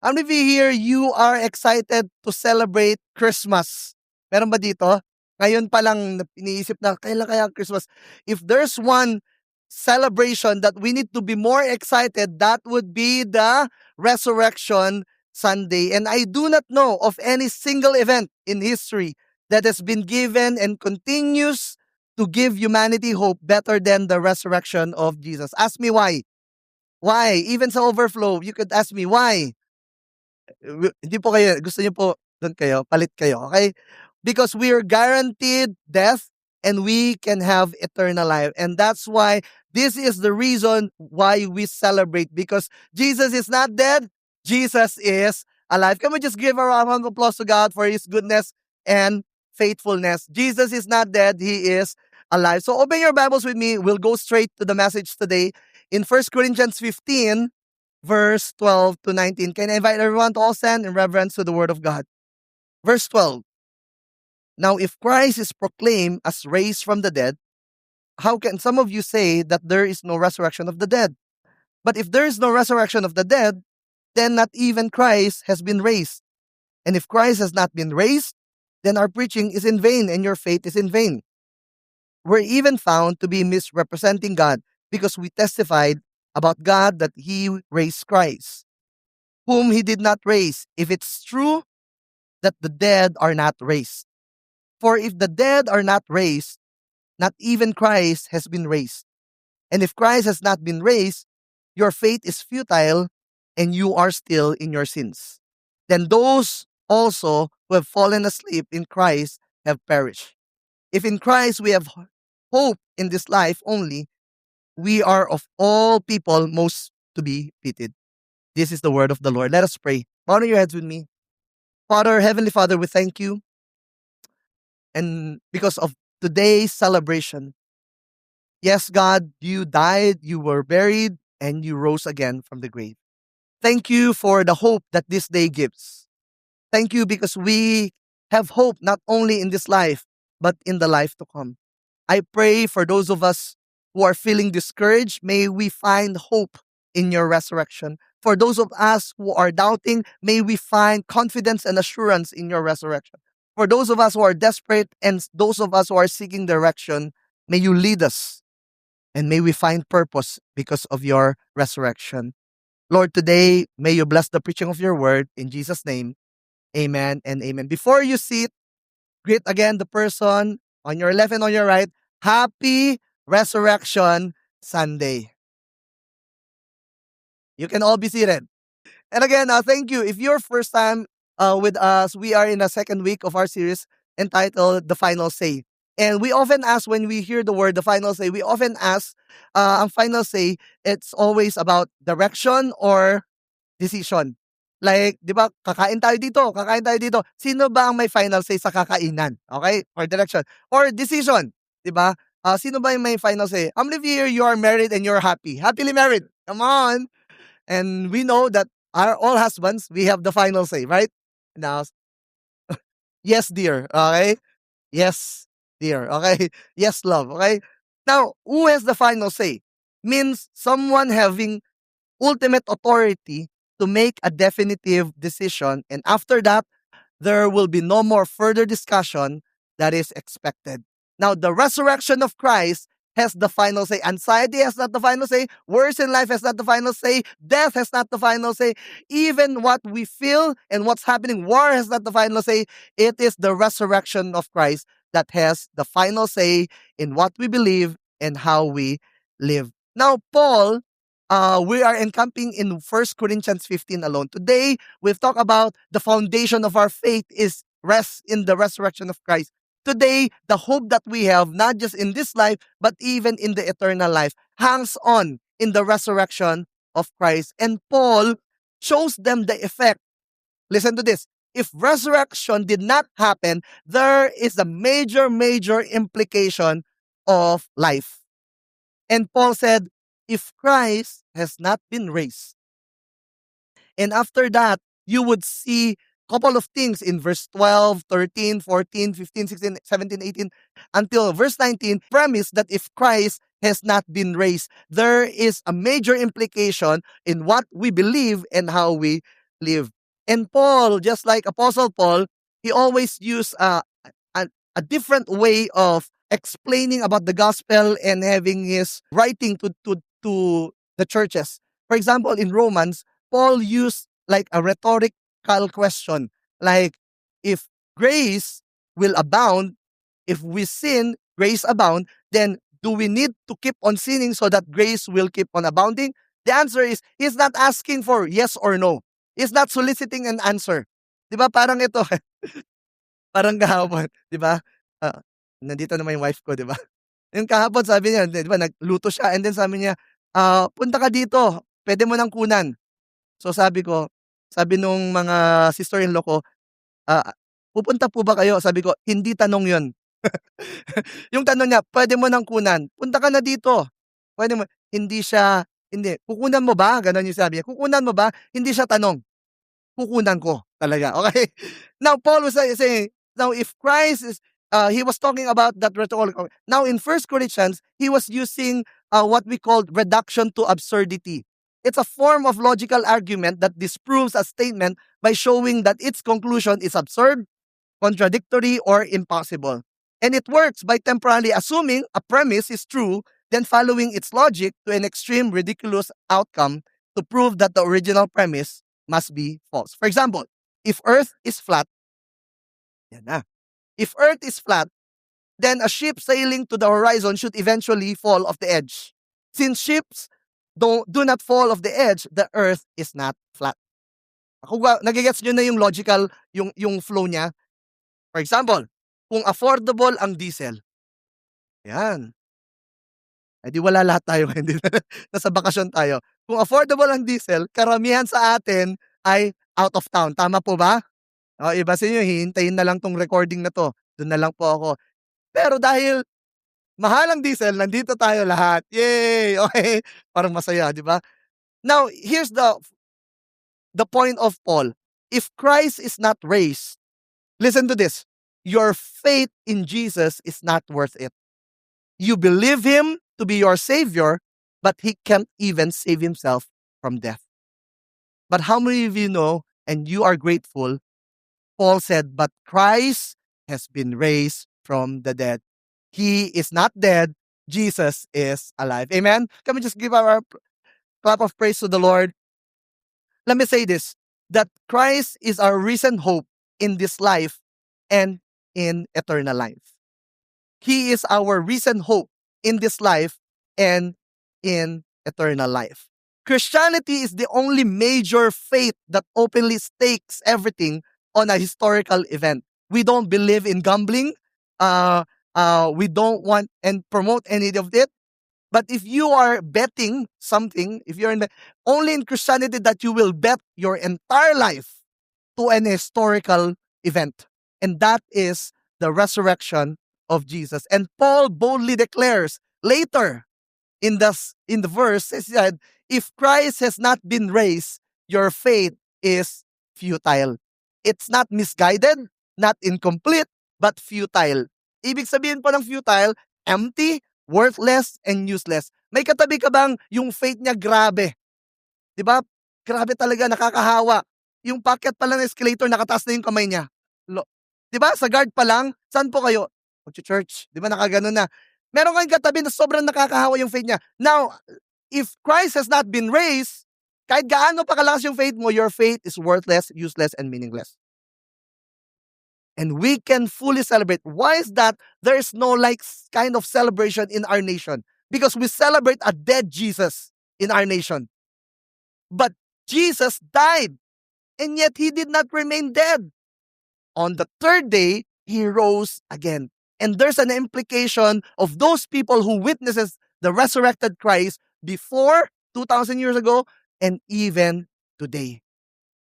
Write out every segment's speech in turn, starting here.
How many of you here, you are excited to celebrate Christmas? Meron ba dito? Ngayon pa lang iniisip na, kailan kaya ang Christmas? If there's one celebration that we need to be more excited, that would be the Resurrection Sunday. And I do not know of any single event in history that has been given and continues to give humanity hope better than the resurrection of Jesus. Ask me why. Why? Even sa overflow, you could ask me why. Hindi po kayo, gusto niyo po doon kayo, palit kayo, okay? Because we are guaranteed death and we can have eternal life. And that's why this is the reason why we celebrate, because Jesus is not dead, Jesus is alive. Can we just give a round of applause to God for His goodness and faithfulness? Jesus is not dead, He is alive. So open your Bibles with me. We'll go straight to the message today in 1 Corinthians 15, verse 12 to 19. Can I invite everyone to all stand in reverence to the word of God? Verse 12. Now, if Christ is proclaimed as raised from the dead, how can some of you say that there is no resurrection of the dead? But if there is no resurrection of the dead, then not even Christ has been raised. And if Christ has not been raised, then our preaching is in vain and your faith is in vain. We're even found to be misrepresenting God because we testified about God that He raised Christ, whom He did not raise, if it's true that the dead are not raised. For if the dead are not raised, not even Christ has been raised. And if Christ has not been raised, your faith is futile and you are still in your sins. Then those also who have fallen asleep in Christ have perished. If in Christ we have hope in this life only, we are of all people most to be pitied. This is the word of the Lord. Let us pray. Bow your heads with me. Father, Heavenly Father, we thank you. And because of today's celebration, yes, God, you died, you were buried, and you rose again from the grave. Thank you for the hope that this day gives. Thank you because we have hope not only in this life, but in the life to come. I pray for those of us who are feeling discouraged, may we find hope in your resurrection. For those of us who are doubting, may we find confidence and assurance in your resurrection. For those of us who are desperate and those of us who are seeking direction, may you lead us and may we find purpose because of your resurrection. Lord, today, may you bless the preaching of your word in Jesus' name. Amen and amen. Before you sit, greet again the person on your left and on your right. Happy Resurrection Sunday. You can all be seated. And again, thank you. If you're first time with us, we are in the second week of our series entitled The Final Say. And we often ask, when we hear the word, the final say, we often ask, ang final say, it's always about direction or decision. Like, di ba, kakain tayo dito. Sino ba ang may final say sa kakainan? Okay? Or direction. Or decision. Di ba? Sino ba yung may final say? How many of you here, you are married and you're happy? Happily married. Come on. And we know that all husbands, we have the final say, right? Now, yes, dear. Okay? Yes, dear. Okay? Yes, love. Okay? Now, who has the final say? Means someone having ultimate authority to make a definitive decision. And after that, there will be no more further discussion that is expected. Now, the resurrection of Christ has the final say. Anxiety has not the final say. Worries in life has not the final say. Death has not the final say. Even what we feel and what's happening, war has not the final say. It is the resurrection of Christ that has the final say in what we believe and how we live. Now, Paul, we are encamping in 1 Corinthians 15 alone. Today, we've talked about the foundation of our faith is rest in the resurrection of Christ. Today, the hope that we have, not just in this life, but even in the eternal life, hangs on in the resurrection of Christ. And Paul shows them the effect. Listen to this. If resurrection did not happen, there is a major implication of life. And Paul said, if Christ has not been raised, and after that, you would see couple of things in verse 12, 13, 14, 15, 16, 17, 18, until verse 19, premise that if Christ has not been raised, there is a major implication in what we believe and how we live. And Paul, just like Apostle Paul, he always used a different way of explaining about the gospel and having his writing to the churches. For example, in Romans, Paul used like a rhetorical question, like if grace will abound, if we sin, grace abound, then do we need to keep on sinning so that grace will keep on abounding? The answer is, he's not asking for yes or no. He's not soliciting an answer. Di ba parang ito, parang kahapon, di ba? Ah, nandito naman yung wife ko, di ba? Yung kahapon sabi niya, di ba, nagluto siya and then sabi niya, punta ka dito, pwede mo nang kunan. So sabi nung mga sister-in-law ko, ah, pupunta po ba kayo? Sabi ko, hindi tanong yon. Yung tanong niya, pwede mo nang kunan, punta ka na dito. Pwede mo, hindi, kukunan mo ba? Ganon yung sabi niya, kukunan mo ba? Hindi siya tanong. Kukunan ko talaga, okay? Now, Paul was saying, now if Christ is, he was talking about that rhetorical. Now, in First Corinthians, he was using what we call reduction to absurdity. It's a form of logical argument that disproves a statement by showing that its conclusion is absurd, contradictory, or impossible. And it works by temporarily assuming a premise is true, then following its logic to an extreme ridiculous outcome to prove that the original premise must be false. For example, if Earth is flat, yan na. If Earth is flat, then a ship sailing to the horizon should eventually fall off the edge. Since ships do not fall off the edge, the Earth is not flat. Kung nagigets nyo na yung logical, yung flow niya. For example, kung affordable ang diesel, yan. Eh di wala lahat tayo ngayon. Nasa bakasyon tayo. Kung affordable ang diesel, karamihan sa atin ay out of town. Tama po ba? O, iba sa inyo, hihintayin na lang tong recording na to. Doon na lang po ako. Pero dahil mahal ang diesel, nandito tayo lahat. Yay! Okay? Parang masaya, di ba? Now, here's the point of Paul. If Christ is not raised, listen to this. Your faith in Jesus is not worth it. You believe him to be your savior, but he can't even save himself from death. But how many of you know, and you are grateful, Paul said, but Christ has been raised from the dead. He is not dead. Jesus is alive. Amen? Can we just give our clap of praise to the Lord? Let me say this, that Christ is our risen hope in this life and in eternal life. He is our risen hope in this life and in eternal life. Christianity is the only major faith that openly stakes everything on a historical event. We don't believe in gambling. We don't want and promote any of it. But if you are betting something, if you're only in Christianity that you will bet your entire life to an historical event. And that is the resurrection of Jesus. And Paul boldly declares later in the verse, he said, if Christ has not been raised, your faith is futile. It's not misguided, not incomplete, but futile. Ibig sabihin po ng futile, empty, worthless, and useless. May katabi ka bang yung faith niya grabe? Diba? Grabe talaga, nakakahawa. Yung packet pa lang ng escalator, nakataas na yung kamay niya. Diba? Sa guard pa lang, saan po kayo? Mag-church. Diba? Nakaganon na. Meron kayong katabi na sobrang nakakahawa yung faith niya. Now, if Christ has not been raised, kahit gaano pa kalakas yung faith mo, your faith is worthless, useless, and meaningless. And we can fully celebrate. Why is that? There is no like kind of celebration in our nation. Because we celebrate a dead Jesus in our nation. But Jesus died. And yet he did not remain dead. On the third day, he rose again. And there's an implication of those people who witnesses the resurrected Christ before 2,000 years ago and even today.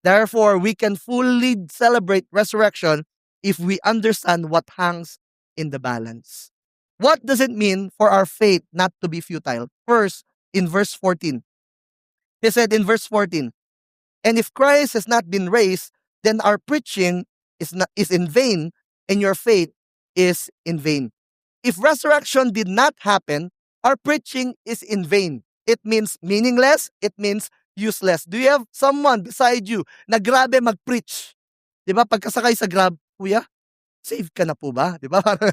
Therefore, we can fully celebrate resurrection if we understand what hangs in the balance. What does it mean for our faith not to be futile? First, in verse 14. He said in verse 14, and if Christ has not been raised, then our preaching is in vain, and your faith is in vain. If resurrection did not happen, our preaching is in vain. It means meaningless. It means useless. Do you have someone beside you na grabe mag-preach? 'Di ba pagkasakay sa Grab, "Kuya, save ka na po ba?" 'Di ba parang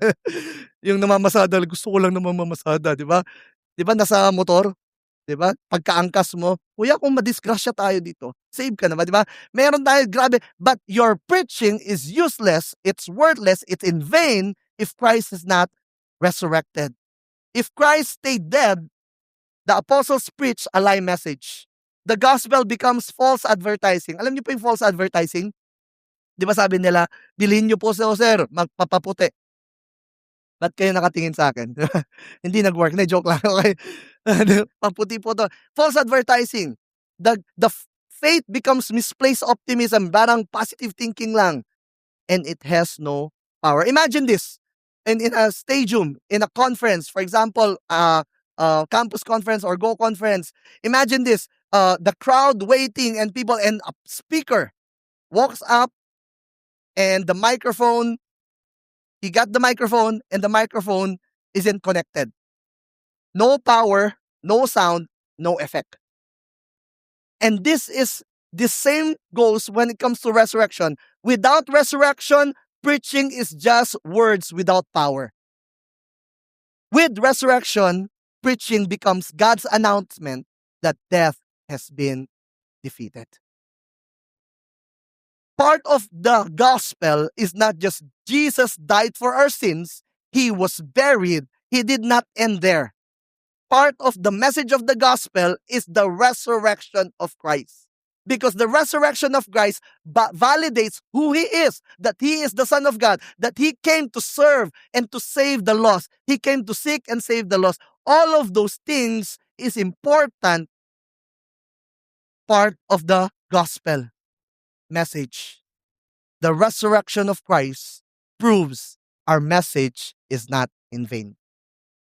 yung namamasada, gusto ko lang naman mamasada, 'di ba? 'Di ba nasa motor, 'di ba? Pagkaangkas mo, "Kuya kung madisgrasya tayo dito, save ka na ba?" 'Di ba? Meron tayo grabe, but your preaching is useless, it's worthless, it's in vain if Christ is not resurrected. If Christ stayed dead, the apostles preach a lie message. The gospel becomes false advertising. Alam niyo po yung false advertising? 'Di ba sabi nila, "Bilhin niyo po si sir, magpapaputi." Ba't kayo nakatingin sa'kin? Hindi nag-work, hindi joke lang, okey. Ano, paputi po 'to. False advertising. The faith becomes misplaced optimism, parang positive thinking lang, and it has no power. Imagine this, in a stadium, in a conference, for example, campus conference or Go conference. Imagine this, the crowd waiting and people, and a speaker walks up and the microphone, he got the microphone and the microphone isn't connected. No power, no sound, no effect. And the same goes when it comes to resurrection. Without resurrection, preaching is just words without power. With resurrection, preaching becomes God's announcement that death has been defeated. Part of the gospel is not just Jesus died for our sins, he was buried. He did not end there. Part of the message of the gospel is the resurrection of Christ. Because the resurrection of Christ validates who he is, that he is the Son of God, that he came to serve and to save the lost. He came to seek and save the lost. All of those things is important part of the gospel message. The resurrection of Christ proves our message is not in vain.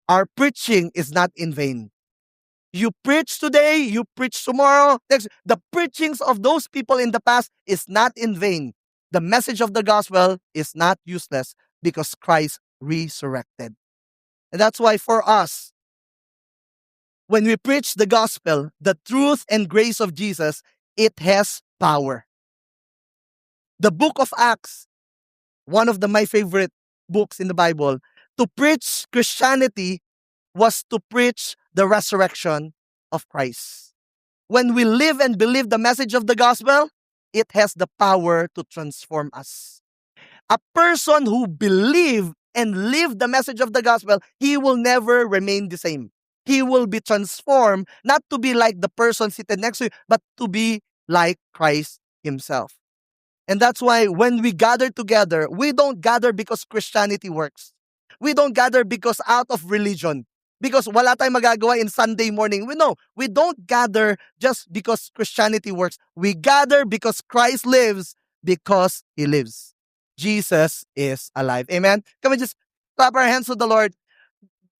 Our preaching is not in vain. You preach today, you preach tomorrow. The preachings of those people in the past is not in vain. The message of the gospel is not useless because Christ resurrected. And that's why for us, when we preach the gospel, the truth and grace of Jesus, it has power. The book of Acts, one of my favorite books in the Bible, to preach Christianity was to preach the resurrection of Christ. When we live and believe the message of the gospel, it has the power to transform us. A person who believe and live the message of the gospel, he will never remain the same. He will be transformed, not to be like the person seated next to you, but to be like Christ himself. And that's why when we gather together, we don't gather because Christianity works. We don't gather because out of religion. Because wala tayong magagawa in Sunday morning. We don't gather just because Christianity works. We gather because Christ lives, because he lives. Jesus is alive. Amen? Can we just clap our hands to the Lord?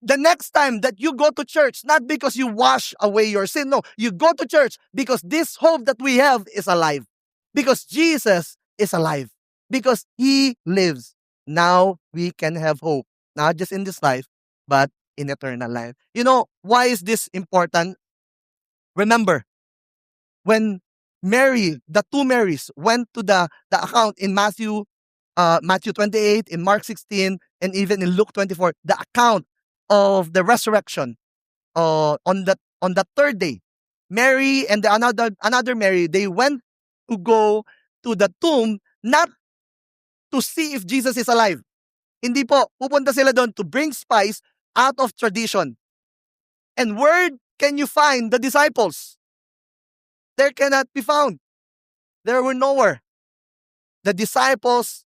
The next time that you go to church, not because you wash away your sin. No, you go to church because this hope that we have is alive. Because Jesus is alive. Because he lives. Now we can have hope. Not just in this life, but in eternal life. You know, why is this important? Remember, when Mary, the two Marys, went to the account in Matthew 28, in Mark 16, and even in Luke 24, the account of the resurrection on the third day. Mary and another Mary, they went to go to the tomb not to see if Jesus is alive. Hindi po, pupunta sila doon to bring spice out of tradition. And where can you find the disciples? There cannot be found. There were nowhere. The disciples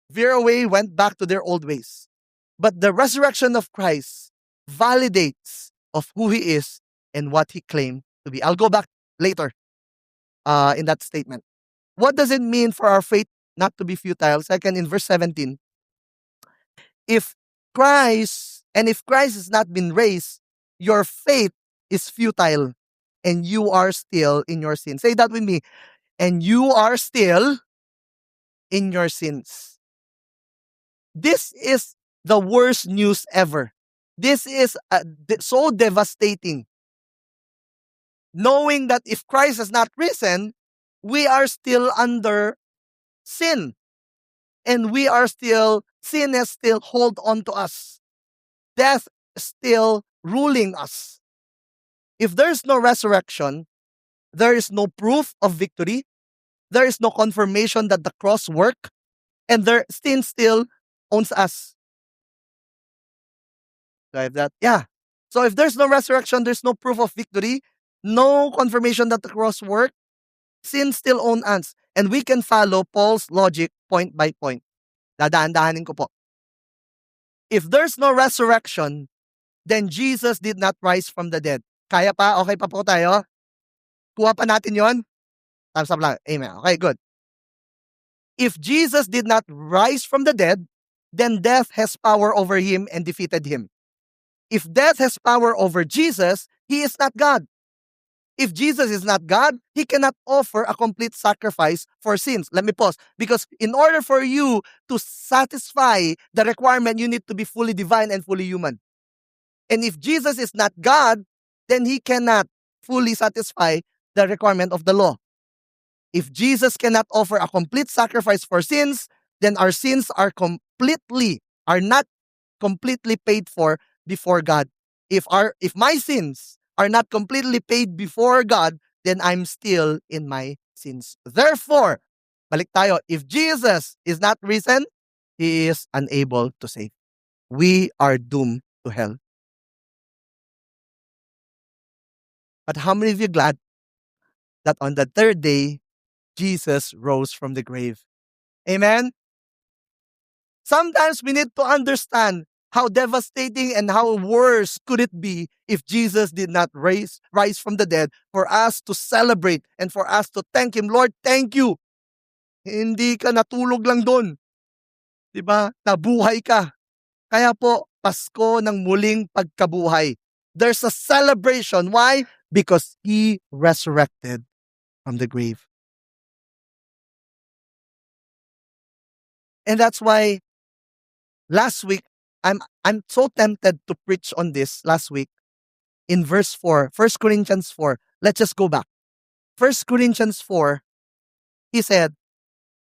veer away, went back to their old ways. But the resurrection of Christ validates of who he is and what he claimed to be. I'll go back later in that statement. What does it mean for our faith not to be futile? Second, in verse 17, if Christ has not been raised, your faith is futile and you are still in your sins. Say that with me. And you are still in your sins. This is the worst news ever. This is so devastating. knowing that if Christ has not risen, we are still under sin. And sin has still hold on to us. Death is still ruling us. If there's no resurrection, there is no proof of victory. There is no confirmation that the cross worked. And sin still owns us. Do I have that? Yeah. So if there's no resurrection, there's no proof of victory, no confirmation that the cross worked, sin still owns us. And we can follow Paul's logic point by point. Dadaan-dahanin ko po. If there's no resurrection, then Jesus did not rise from the dead. Kaya pa? Okay pa po tayo? Kuha pa natin yon? Thumbs up lang. Amen. Okay, good. If Jesus did not rise from the dead, then death has power over him and defeated him. If death has power over Jesus, he is not God. If Jesus is not God, he cannot offer a complete sacrifice for sins. Let me pause. Because in order for you to satisfy the requirement, you need to be fully divine and fully human. And if Jesus is not God, then he cannot fully satisfy the requirement of the law. If Jesus cannot offer a complete sacrifice for sins, then our sins are not completely paid for before God. If my sins are not completely paid before God, then I'm still in my sins. Therefore, balik tayo, if Jesus is not risen, he is unable to save. We are doomed to hell. But how many of you glad that on the third day, Jesus rose from the grave? Amen? Sometimes we need to understand how devastating and how worse could it be if Jesus did not rise from the dead for us to celebrate and for us to thank Him. Lord, thank you. Hindi ka natulog lang doon. Diba? Nabuhay ka. Kaya po, Pasko ng muling pagkabuhay. There's a celebration. Why? Because He resurrected from the grave. And that's why last week, I'm so tempted to preach on this last week in verse 4, 1 Corinthians 4. Let's just go back. 1 Corinthians 4, he said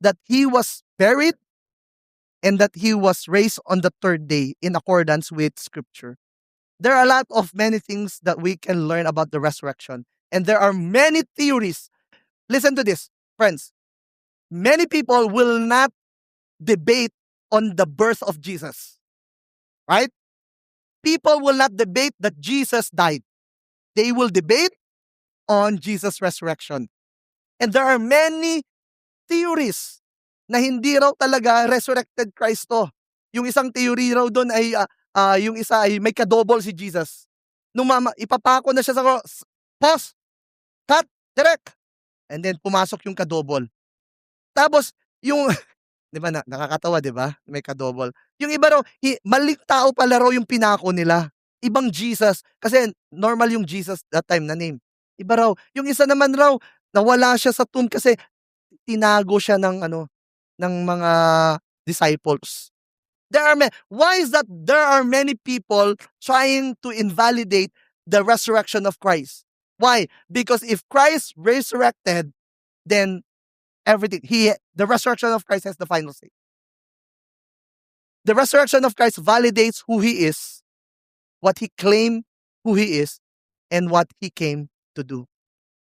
that he was buried and that he was raised on the third day in accordance with Scripture. There are a lot of many things that we can learn about the resurrection. And there are many theories. Listen to this, friends. Many people will not debate on the birth of Jesus. Right? People will not debate that Jesus died. They will debate on Jesus' resurrection. And there are many theories na hindi raw talaga resurrected Christ to. Yung isang theory raw doon ay yung isa ay may kadouble si Jesus. Nung ipapako na siya sa cross, pause, cut, direct. And then pumasok yung kadouble. Tapos yung di ba nakakatawa, di ba? May kadouble. Yung iba raw, maling tao pala raw yung pinako nila. Ibang Jesus. Kasi normal yung Jesus that time na name. Iba raw. Yung isa naman raw, nawala siya sa tomb kasi tinago siya ng mga disciples. Why is that there are many people trying to invalidate the resurrection of Christ? Why? Because if Christ resurrected, then the resurrection of Christ has the final say. The resurrection of Christ validates who He is, what He claimed who He is, and what He came to do.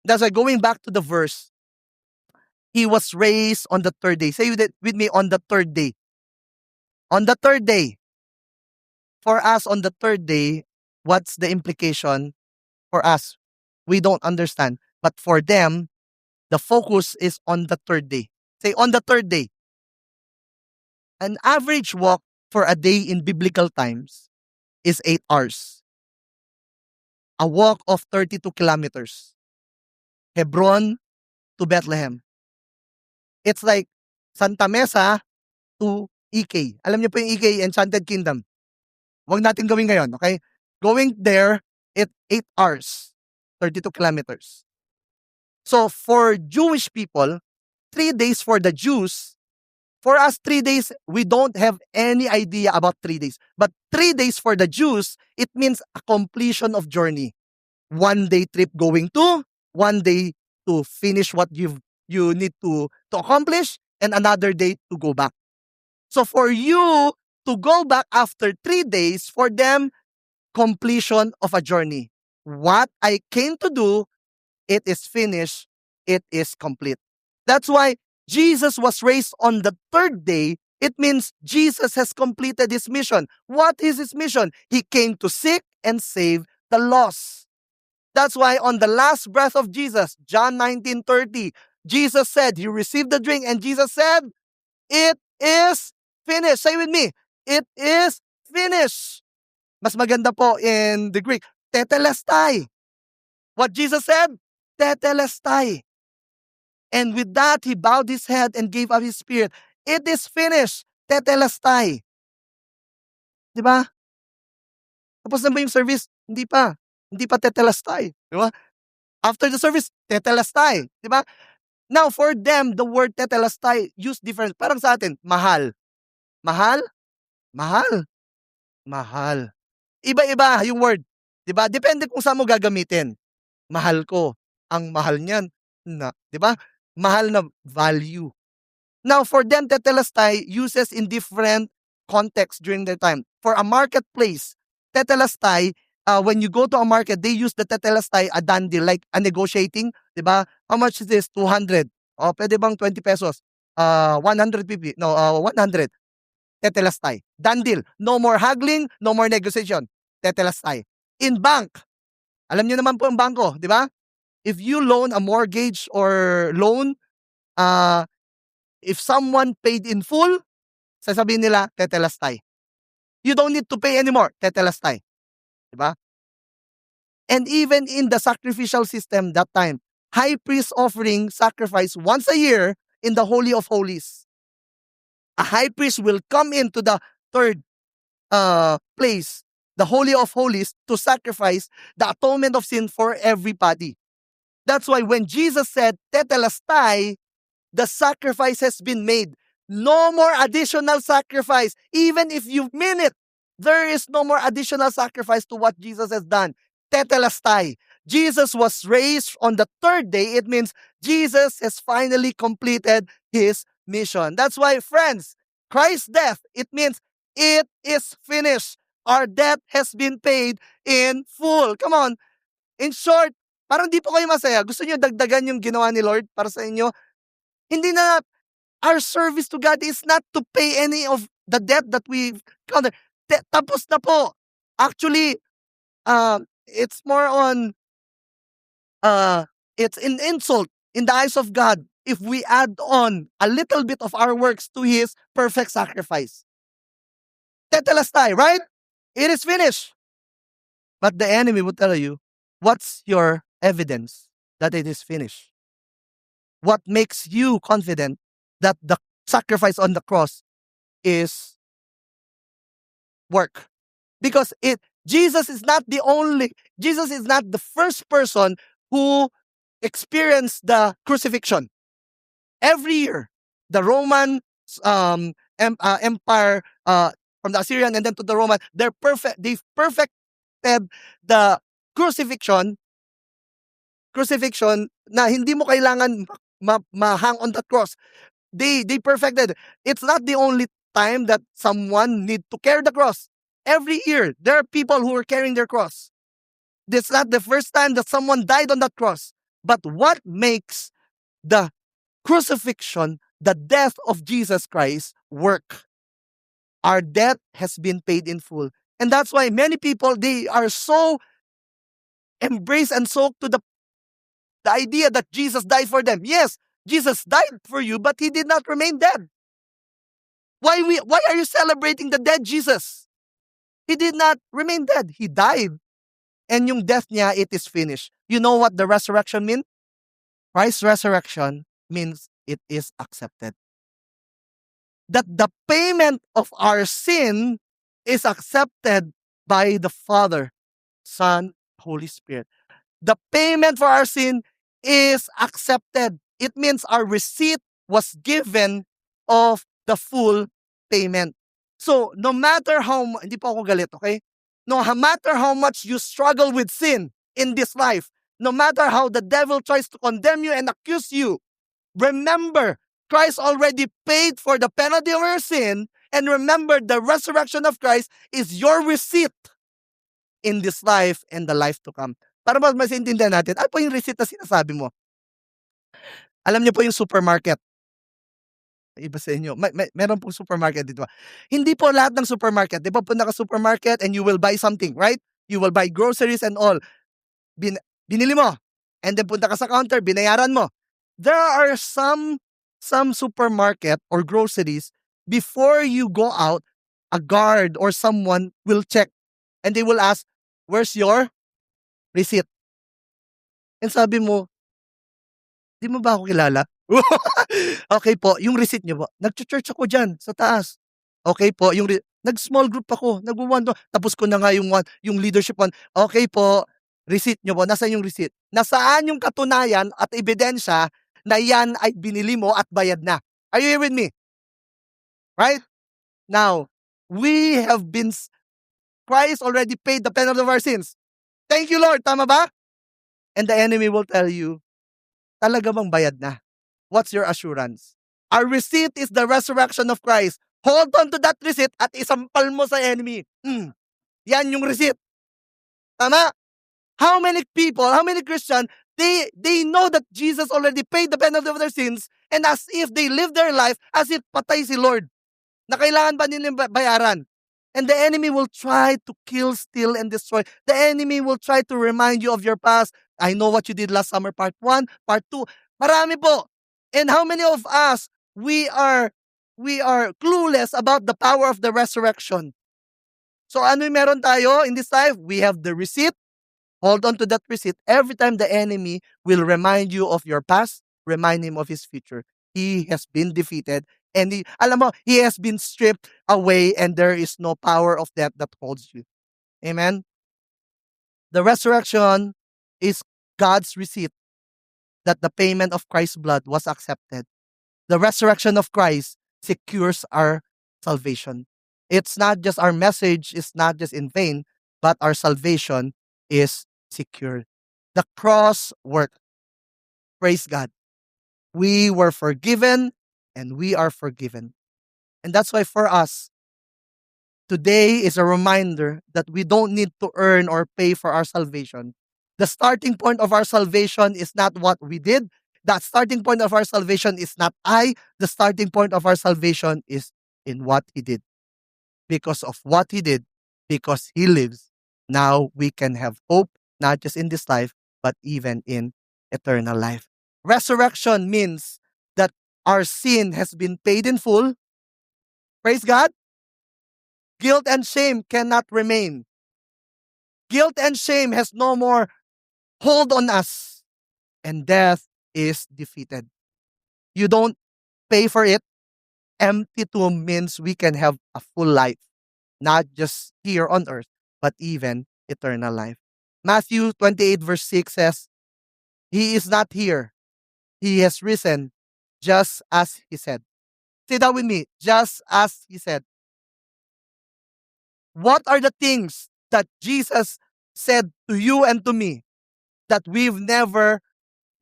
That's why going back to the verse, He was raised on the third day. Say with me, on the third day. On the third day. For us, on the third day, what's the implication for us? We don't understand. But for them, the focus is on the third day. Say, on the third day. An average walk for a day in biblical times is 8 hours. A walk of 32 kilometers. Hebron to Bethlehem. It's like Santa Mesa to EK. Alam niyo po yung EK, Enchanted Kingdom. Huwag natin gawin ngayon, okay? Going there, it's 8 hours. 32 kilometers. So for Jewish people, 3 days for the Jews, for us 3 days, we don't have any idea about 3 days. But 3 days for the Jews, it means a completion of journey. 1 day trip going to one day to finish what you need to accomplish, and another day to go back. So for you to go back after 3 days, for them, completion of a journey. What I came to do, it is finished, it is complete. That's why Jesus was raised on the third day. It means Jesus has completed his mission. What is his mission? He came to seek and save the lost. That's why on the last breath of Jesus, John 19:30, Jesus said, he received the drink and Jesus said, it is finished. Say with me, it is finished. Mas maganda po in the Greek, tetelestai. What Jesus said? Tetelestai. And with that, he bowed his head and gave up his spirit. It is finished. Tetelestai. Diba? Tapos na ba yung service? Hindi pa. Hindi pa tetelestai. Diba? After the service, tetelestai. Diba? Now, for them, the word tetelestai used different. Parang sa atin, mahal. Mahal? Mahal. Mahal. Iba-iba yung word. Diba? Depende kung saan mo gagamitin. Mahal ko. Ang mahal niyan. Na, diba? Mahal na value. Now, for them, tetelestai uses in different contexts during their time. For a marketplace, tetelestai, when you go to a market, they use the tetelestai, a dandil, like a negotiating, diba? How much is this? 200. O, pwede bang 20 pesos? 150. No, 100. Tetelestai. Dandil. No more haggling, no more negotiation. Tetelestai. In bank, alam niyo naman po ang bangko, di ba? If you loan a mortgage or loan, if someone paid in full, sasabihin nila, tetelestai. You don't need to pay anymore, tetelestai. Di ba? And even in the sacrificial system that time, high priest offering sacrifice once a year in the Holy of Holies. A high priest will come into the third place, the Holy of Holies, to sacrifice the atonement of sin for everybody. That's why when Jesus said, tetelestai, the sacrifice has been made. No more additional sacrifice. Even if you mean it, there is no more additional sacrifice to what Jesus has done. Tetelestai. Jesus was raised on the third day. It means Jesus has finally completed his mission. That's why, friends, Christ's death, it means it is finished. Our debt has been paid in full. Come on. In short, parang di po kayo masaya. Gusto niyo dagdagan yung ginawa ni Lord para sa inyo? Hindi na, our service to God is not to pay any of the debt that we've counted. Tapos na po. Actually, it's more on, it's an insult in the eyes of God if we add on a little bit of our works to his perfect sacrifice. Tetelestai, right? It is finished. But the enemy will tell you, what's your evidence that it is finished? What makes you confident that the sacrifice on the cross is work? Because Jesus is not the first person who experienced the crucifixion. Every year, the Roman empire, from the Assyrian and then to the Roman, they've perfected the crucifixion na hindi mo kailangan ma-hang on the cross. They perfected. It's not the only time that someone need to carry the cross. Every year, there are people who are carrying their cross. This is not the first time that someone died on that cross. But what makes the crucifixion, the death of Jesus Christ, work? Our debt has been paid in full. And that's why many people, they are so embraced and soaked to the idea that Jesus died for them. Yes, Jesus died for you, but he did not remain dead. Why are you celebrating the dead Jesus? He did not remain dead. He died. And yung death niya, it is finished. You know what the resurrection means? Christ's resurrection means it is accepted. That the payment of our sin is accepted by the Father, Son, Holy Spirit. The payment for our sin is accepted. It means our receipt was given of the full payment. So, no matter how, hindi po ako galit, okay? No matter how much you struggle with sin in this life, no matter how the devil tries to condemn you and accuse you, remember, Christ already paid for the penalty of your sin, and remember, the resurrection of Christ is your receipt in this life and the life to come. Para mas maintindihan natin, ano po yung receipt na sinasabi mo? Alam niyo po yung supermarket. Iba sa inyo. Meron pong supermarket dito. Hindi po lahat ng supermarket. Di ba punta ka supermarket and you will buy something, right? You will buy groceries and all. Binili mo. And then punta ka sa counter, binayaran mo. There are some supermarket or groceries, before you go out, a guard or someone will check and they will ask, where's your receipt? And sabi mo, di mo ba ako kilala? Okay po, yung receipt niyo po. Nagcho-church ako diyan sa taas. Okay po, nag-small group ako, nagwo-one to, tapos ko na nga yung leadership one. Okay po, receipt niyo po. Nasaan yung receipt? Nasaan yung katunayan at ebidensya na yan ay binili mo at bayad na? Are you here with me? Right? Now, Christ already paid the penalty of our sins. Thank you, Lord. Tama ba? And the enemy will tell you, talaga bang bayad na? What's your assurance? Our receipt is the resurrection of Christ. Hold on to that receipt at isampal mo sa enemy. Yan yung receipt. Tama? How many people, how many Christians, they know that Jesus already paid the penalty of their sins, and as if they live their life as if patay si Lord. Na kailangan ba nilang bayaran? And the enemy will try to kill, steal, and destroy. The enemy will try to remind you of your past. I know what you did last summer, part 1, part 2. Marami po. And how many of us, we are clueless about the power of the resurrection? So ano yung meron tayo in this life? We have the receipt. Hold on to that receipt. Every time the enemy will remind you of your past, remind him of his future. He has been defeated. And he has been stripped away, and there is no power of death that holds you. Amen? The resurrection is God's receipt that the payment of Christ's blood was accepted. The resurrection of Christ secures our salvation. It's not just our message is not just in vain, but our salvation is secured. The cross worked. Praise God. We were forgiven, and we are forgiven. And that's why for us, today is a reminder that we don't need to earn or pay for our salvation. The starting point of our salvation is not what we did. The starting point of our salvation is not I. The starting point of our salvation is in what He did. Because of what He did, because He lives, now we can have hope, not just in this life, but even in eternal life. Resurrection means that our sin has been paid in full. Praise God. Guilt and shame cannot remain. Guilt and shame has no more hold on us. And death is defeated. You don't pay for it. Empty tomb means we can have a full life. Not just here on earth, but even eternal life. Matthew 28 verse 6 says, He is not here. He has risen just as He said. Say that with me. Just as He said. What are the things that Jesus said to you and to me that we've never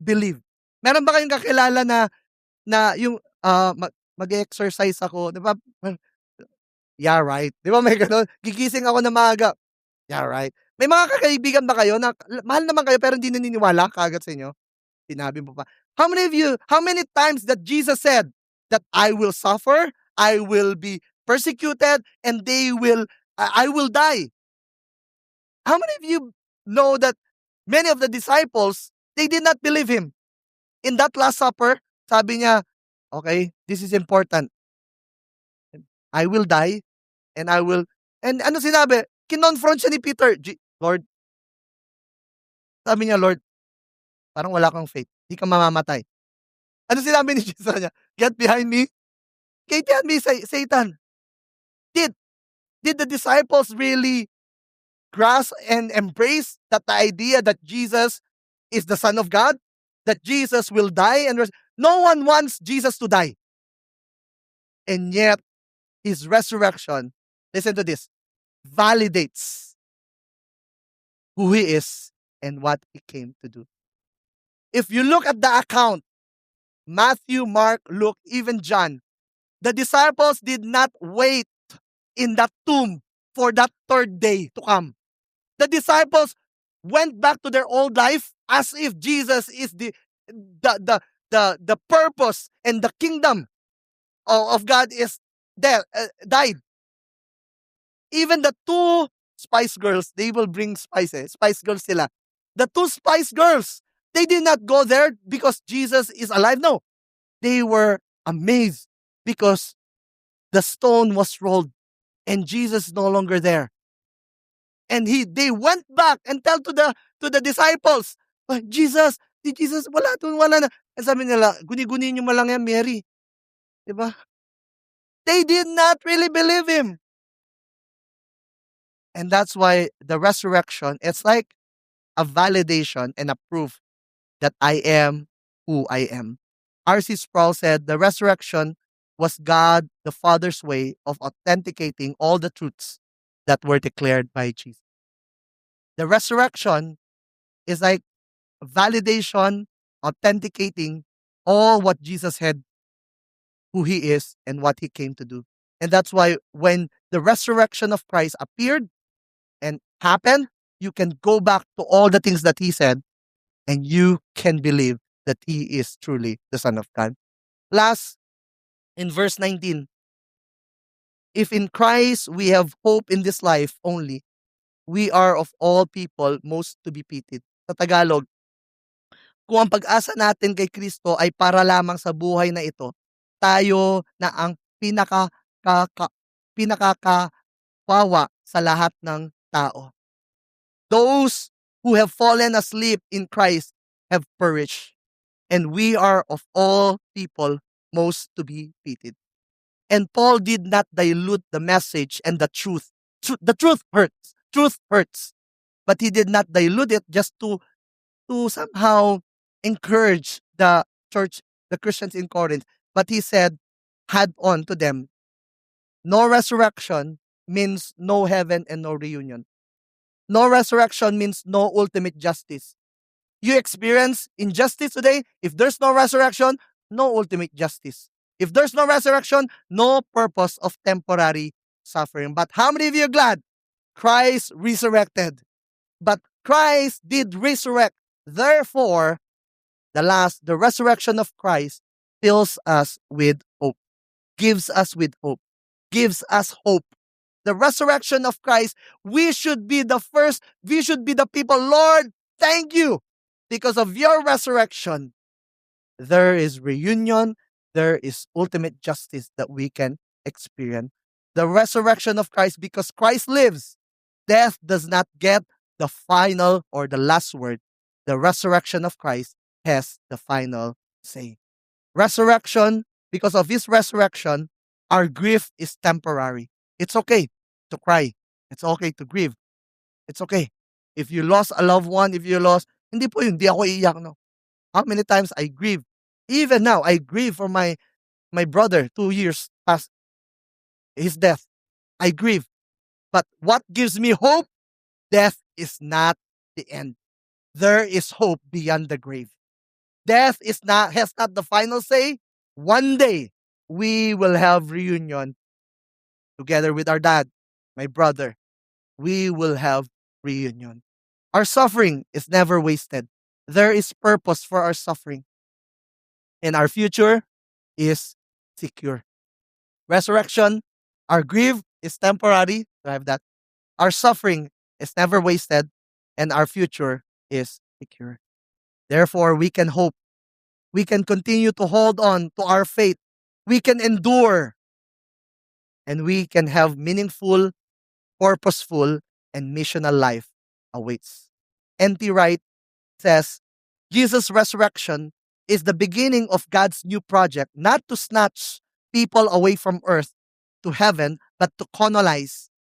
believed? Meron ba kayong kakilala na yung mag-exercise ako, di ba? Yeah, right. Di ba may ganun? Gigising ako na maaga. Yeah, right. May mga kakaibigan ba kayo na mahal naman kayo pero hindi naniniwala kaagad sa inyo? Sinabi mo pa. How many times that Jesus said that I will suffer, I will be persecuted, and I will die? How many of you know that many of the disciples, they did not believe Him? In that Last Supper, sabi niya, okay, this is important. I will die, and ano sinabi? Kinonfront siya ni Peter, Lord, sabi niya, Lord, parang wala kang faith. Di ka mamamatay. Ano sinabi ni Jesus niya? Get behind me. Get behind me, Satan. Did the disciples really grasp and embrace that the idea that Jesus is the Son of God? That Jesus will die? No one wants Jesus to die. And yet, His resurrection, listen to this, validates who He is and what he came to do. If you look at the account, Matthew, Mark, Luke, even John, the disciples did not wait in that tomb for that third day to come. The disciples went back to their old life as if Jesus is the the purpose and the kingdom of God is there, died. Even the two spice girls, they will bring spices. Spice girls sila. The two spice girls, they did not go there because Jesus is alive. No, they were amazed because the stone was rolled and Jesus is no longer there. And they went back and tell to the disciples, "Ah, Jesus, si Jesus, wala doon, wala na." And sabi nila, guni-guni nyo mo lang yan, Mary. Diba? They did not really believe him. And that's why the resurrection, it's like a validation and a proof that I am who I am. R.C. Sproul said the resurrection was God the Father's way of authenticating all the truths that were declared by Jesus. The resurrection is like validation, authenticating all what Jesus said, who he is, and what he came to do. And that's why when the resurrection of Christ appeared and happened, you can go back to all the things that he said and you can believe that he is truly the Son of God. Last, in verse 19, if in Christ we have hope in this life only, we are of all people most to be pitied. Sa Tagalog, kung ang pag-asa natin kay Kristo ay para lamang sa buhay na ito, tayo na ang pinakakawawa sa lahat ng tao. Those who have fallen asleep in Christ have perished, and we are of all people most to be pitied. And Paul did not dilute the message and the truth. The truth hurts. Truth hurts. But he did not dilute it just to somehow encourage the church, the Christians in Corinth. But he said, had on to them, no resurrection means no heaven and no reunion. No resurrection means no ultimate justice. You experience injustice today, if there's no resurrection, no ultimate justice. If there's no resurrection, no purpose of temporary suffering. But how many of you are glad? Christ resurrected. But Christ did resurrect. Therefore, the resurrection of Christ fills us with hope, gives us with hope, gives us hope. The resurrection of Christ, we should be the first, we should be the people, Lord, thank you. Because of your resurrection, there is reunion, there is ultimate justice that we can experience. The resurrection of Christ, because Christ lives, death does not get the final or the last word. The resurrection of Christ has the final say. Resurrection, because of his resurrection, our grief is temporary. It's okay to cry. It's okay to grieve. It's okay. If you lost a loved one, if you lost, hindi po yun, hindi ako iiyak, no. How many times I grieve? Even now, I grieve for my brother, 2 years past his death. I grieve. But what gives me hope? Death is not the end. There is hope beyond the grave. Death has not the final say. One day, we will have reunion together with our dad, my brother. We will have reunion. Our suffering is never wasted. There is purpose for our suffering. And our future is secure. Resurrection, our grief is temporary. I have that. Our suffering is never wasted. And our future is secure. Therefore, we can hope. We can continue to hold on to our faith. We can endure. And we can have meaningful, purposeful, and missional life awaits. N.T. Wright says, Jesus' resurrection is the beginning of God's new project, not to snatch people away from earth to heaven, but to colonize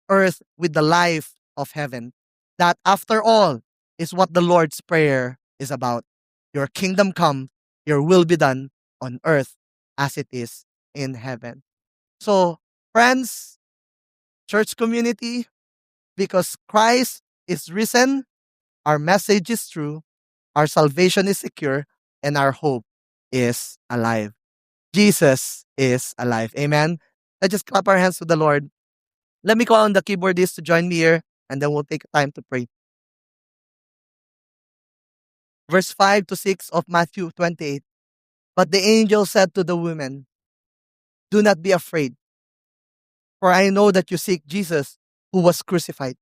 earth with the life of heaven. That, after all, is what the Lord's Prayer is about. Your kingdom come, your will be done on earth as it is in heaven. So, friends, church community, because Christ is risen, our message is true, our salvation is secure, and our hope is alive. Jesus is alive. Amen. Let's just clap our hands to the Lord. Let me call on the keyboardist to join me here, and then we'll take time to pray. Verse 5 to 6 of Matthew 28. But the angel said to the women, do not be afraid, for I know that you seek Jesus who was crucified.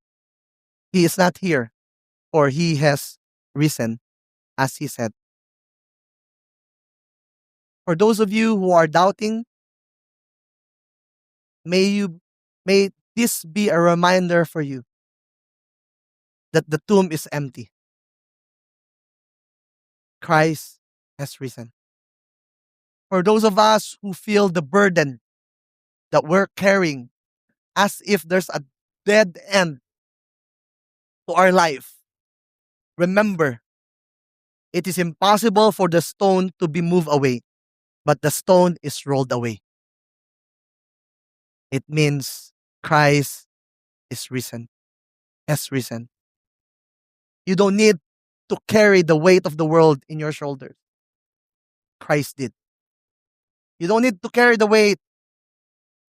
He is not here, for he has risen, as he said. For those of you who are doubting, may this be a reminder for you that the tomb is empty. Christ has risen. For those of us who feel the burden that we're carrying as if there's a dead end to our life, remember, it is impossible for the stone to be moved away, but the stone is rolled away. It means Christ is risen, has risen. You don't need to carry the weight of the world in your shoulders. Christ did. You don't need to carry the weight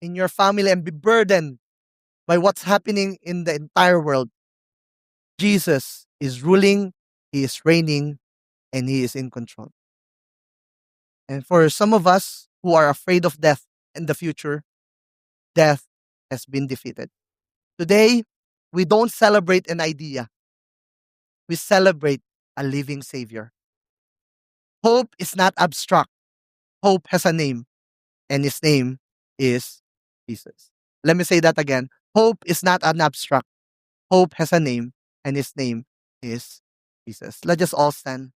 in your family and be burdened by what's happening in the entire world. Jesus is ruling, he is reigning, and he is in control. And for some of us who are afraid of death in the future, death has been defeated. Today, we don't celebrate an idea. We celebrate a living Savior. Hope is not abstract. Hope has a name, and his name is Jesus. Let me say that again. Hope is not an abstract. Hope has a name, and his name is Jesus. Let's just all stand.